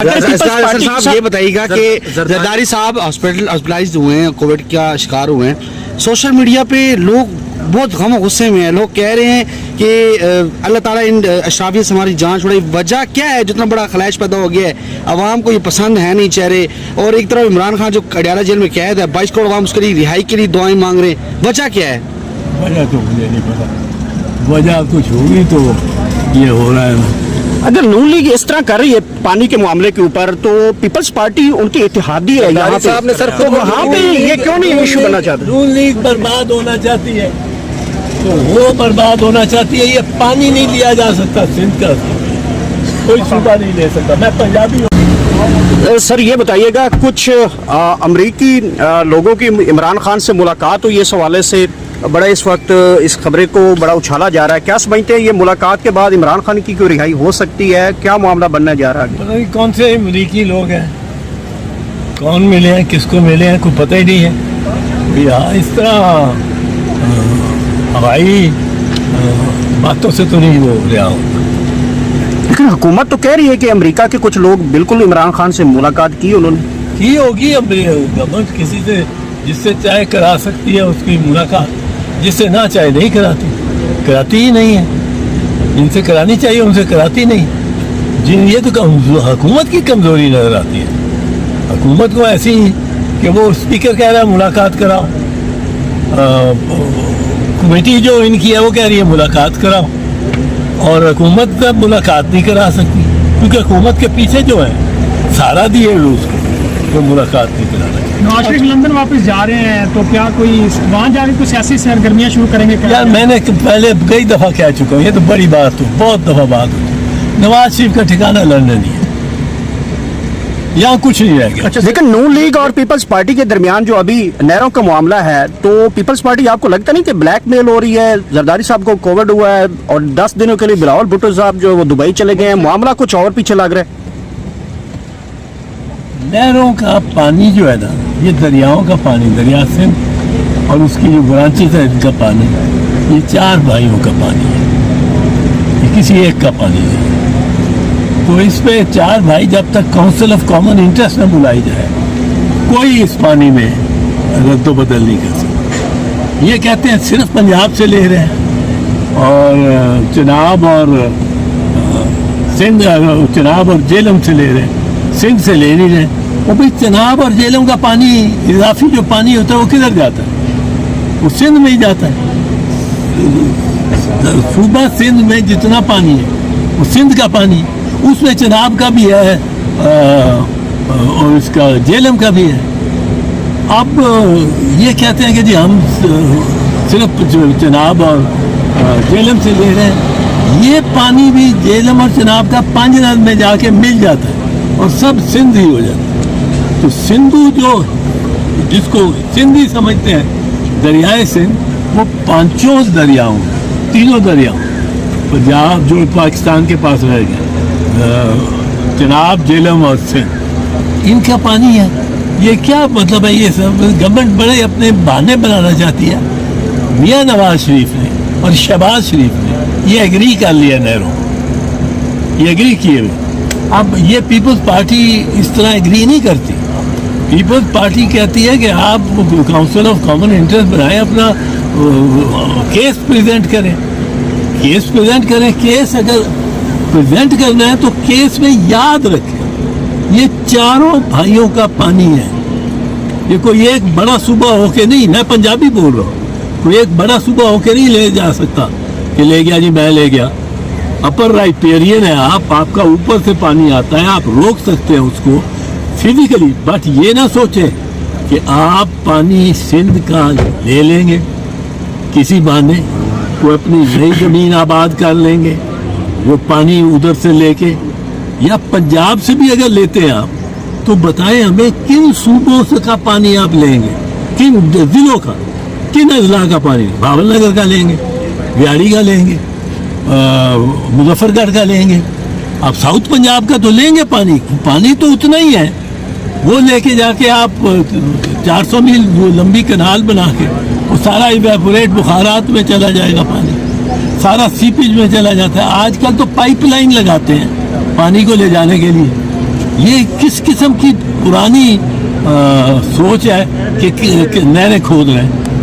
صاحب یہ بتائیے گا کہ زرداری صاحب ہاسپٹلائزڈ ہوئے ہیں، کووڈ کا شکار ہوئے ہیں، سوشل میڈیا پہ لوگ بہت غم و غصے میں ہیں، لوگ کہہ رہے ہیں کہ اللہ تعالیٰ ان اشرافیہ سے ہماری جان چھوڑے. وجہ کیا ہے جتنا بڑا خلیش پیدا ہو گیا ہے؟ عوام کو یہ پسند ہے نہیں چہرے، اور ایک طرف عمران خان جو اڈیالہ جیل میں قید ہے، 22 کروڑ عوام اس کے لیے رہائی کے لیے دعائیں مانگ رہے ہیں. وجہ کیا ہے؟ وجہ تو مجھے نہیں پتا، وجہ کچھ ہوگی تو یہ ہو رہا ہے. اگر نون لیگ اس طرح کر رہی ہے پانی کے معاملے کے اوپر، تو پیپلز پارٹی ان کی اتحادی ہے یہاں پہ، تو وہاں پہ یہ کیوں نہیں ایشو بننا چاہتے؟ نون لیگ برباد ہونا چاہتی ہے تو وہ برباد ہونا چاہتی ہے. یہ پانی نہیں لیا جا سکتا سندھ کا، کوئی صوبہ نہیں لے سکتا. میں پنجابی ہوں. سر یہ بتائیے گا، کچھ امریکی لوگوں کی عمران خان سے ملاقات ہوئی، اس حوالے سے بڑا اس وقت اس خبریں کو بڑا اچھالا جا رہا ہے. کیا سمجھتے ہیں یہ ملاقات کے بعد عمران خان کی کوئی رہائی ہو سکتی ہے؟ کیا معاملہ بننے جا رہا ہے؟ پتہ نہیں کون سے امریکی لوگ ہیں، کون ملے ہیں، کس کو ملے ہیں، کوئی پتہ ہی نہیں ہے. اس طرح ہوائی باتوں سے تو نہیں وہ رہا ہو. لیکن حکومت تو کہہ رہی ہے کہ امریکہ کے کچھ لوگ بالکل عمران خان سے ملاقات کی انہوں نے. کی ہوگی گورنمنٹ کسی سے جس سے چاہے کرا سکتی ہے اس کی ملاقات، جس سے نہ چاہے نہیں کراتی ہی نہیں ہے. جن سے کرانی چاہیے ان سے کراتی نہیں. یہ تو حکومت کی کمزوری نظر آتی ہے. حکومت کو ایسی کہ وہ اسپیکر کہہ رہا ہے ملاقات کراؤ، کمیٹی جو ان کی ہے وہ کہہ رہی ہے ملاقات کراؤ، اور حکومت کا ملاقات نہیں کرا سکتی کیونکہ حکومت کے پیچھے جو ہے سارا دیے روس کو وہ ملاقات نہیں کرا رہے. نواز شریف لندن واپس جا رہے ہیں تو کیا کوئی وہاں جا کے کوئی سیاسی سرگرمیاں شروع کریں گے؟ یار میں نے پہلے کئی دفعہ کہہ چکا ہوں، یہ تو بڑی بات ہو، بہت دفعہ بات ہو. نواز شریف کا ٹھکانہ لندن ہی ہے، یہاں کچھ نہیں رہ گیا. لیکن نون لیگ اور پیپلز پارٹی کے درمیان جو ابھی نہروں کا معاملہ ہے، تو پیپلز پارٹی آپ کو لگتا نہیں کہ بلیک میل ہو رہی ہے؟ زرداری صاحب کو کووڈ ہوا ہے اور 10 دنوں کے لیے بلاول بھٹو صاحب جو وہ دبئی چلے گئے ہیں، معاملہ کچھ اور پیچھے لگ رہا ہے. نہروں کا پانی جو ہے نا، یہ دریاؤں کا پانی، دریا سندھ اور اس کی جو برانچز ہے ان کا پانی، یہ 4 بھائیوں کا پانی ہے، یہ کسی ایک کا پانی نہیں. تو اس پہ 4 بھائی جب تک کونسل آف کامن انٹرسٹ نہ بلائی جائے، کوئی اس پانی میں رد و بدل نہیں کر سکتا. یہ کہتے ہیں صرف پنجاب سے لے رہے ہیں اور چناب اور سندھ، چناب اور جہلم سے لے رہے ہیں، سندھ سے لے نہیں رہے. وہ بھی چناب اور جہلم کا پانی، اضافی جو پانی ہوتا ہے وہ کدھر جاتا ہے؟ وہ سندھ میں ہی جاتا ہے. صوبہ سندھ میں جتنا پانی ہے وہ سندھ کا پانی، اس میں چناب کا بھی ہے اور اس کا جہلم کا بھی ہے. اب یہ کہتے ہیں کہ جی ہم صرف چناب اور جہلم سے لے رہے ہیں. یہ پانی بھی جہلم اور چناب کا 5 ند میں جا کے مل جاتا ہے اور سب سندھ ہی ہو جاتا ہے. تو سندھو جو جس کو سندھی سمجھتے ہیں، دریائے سندھ، وہ 5 دریاؤں، 3 دریاؤں، پنجاب جو پاکستان کے پاس رہ گیا، چناب، جہلم اور سندھ، ان کا پانی ہے. یہ کیا مطلب ہے؟ یہ سب گورنمنٹ بڑے اپنے بہانے بنانا چاہتی ہے. میاں نواز شریف نے اور شہباز شریف نے یہ ایگری کر لیا، نہروں یہ ایگری کیے ہوئے. اب یہ پیپلز پارٹی اس طرح ایگری نہیں کرتی. پیپلز پارٹی کہتی ہے کہ آپ کونسل آف کامن انٹرسٹ بنائیں، اپنا کیس پریزنٹ کریں، کیس پریزنٹ کریں. کیس اگر پریزنٹ کرنا ہے تو کیس میں یاد رکھیں یہ 4 بھائیوں کا پانی ہے. یہ کوئی ایک بڑا صوبہ ہو کے نہیں، میں پنجابی بول رہا ہوں، کوئی ایک بڑا صوبہ ہو کے نہیں لے جا سکتا کہ لے گیا جی میں لے گیا. اپر رائپیرین ہے آپ کا اوپر سے پانی آتا ہے، آپ روک سکتے ہیں اس کو فزیکلی، بٹ یہ نہ سوچیں کہ آپ پانی سندھ کا لے لیں گے کسی بہانے، وہ اپنی نئی زمین آباد کر لیں گے وہ پانی ادھر سے لے کے. یا پنجاب سے بھی اگر لیتے ہیں آپ تو بتائیں ہمیں کن صوبوں سے کا پانی آپ لیں گے، کن ضلعوں کا، کن اضلاع کا پانی؟ بھاول نگر کا لیں گے، ویاڑی کا لیں گے، مظفر گڑھ کا لیں گے. آپ ساؤتھ پنجاب کا تو لیں گے پانی تو اتنا ہی ہے. وہ لے کے جا کے آپ 400 میل لمبی کنال بنا کے وہ سارا ایویپوریٹ بخارات میں چلا جائے گا پانی. سارا سیپیج میں چلا جاتا ہے. آج کل تو پائپ لائن لگاتے ہیں پانی کو لے جانے کے لیے. یہ کس قسم کی پرانی سوچ ہے کہ نہریں کھود رہے ہیں.